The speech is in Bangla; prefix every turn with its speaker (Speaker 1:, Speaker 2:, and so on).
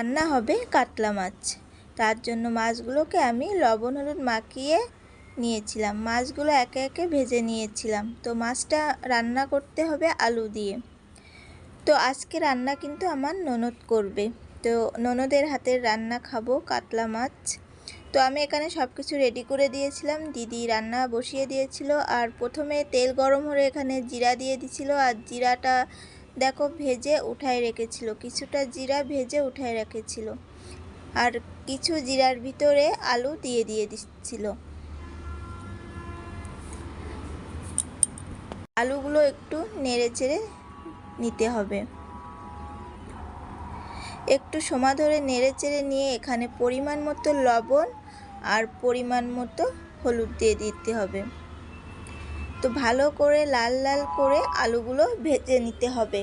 Speaker 1: রান্না হবে কাতলা মাছ। তার জন্য মাছগুলোকে আমি লবণ হলুদ মাখিয়ে নিয়েছিলাম। মাছগুলো একে একে ভেজে নিয়েছিলাম। তো মাছটা রান্না করতে হবে আলু দিয়ে। তো আজকে রান্না কিন্তু আমার ননদ করবে। তো ননদের হাতের রান্না খাবো কাতলা মাছ। তো আমি এখানে সব কিছু রেডি করে দিয়েছিলাম। দিদি রান্না বসিয়ে দিয়েছিল। আর প্রথমে তেল গরম হলে এখানে জিরা দিয়ে দিছিল। আর জিরাটা দেখো ভেজে উঠায় রেখেছিল, কিছুটা জিরা ভেজে উঠায় রেখেছিল। আর কিছু জিরার ভিতরে আলু দিয়ে দিচ্ছিল। আলুগুলো একটু নেড়ে চেড়ে নিতে হবে। একটু সময় ধরে নেড়ে চেড়ে নিয়ে এখানে পরিমাণ মতো লবণ আর পরিমাণ মতো হলুদ দিয়ে দিতে হবে। তো ভালো করে লাল লাল করে আলুগুলো ভেজে নিতে হবে।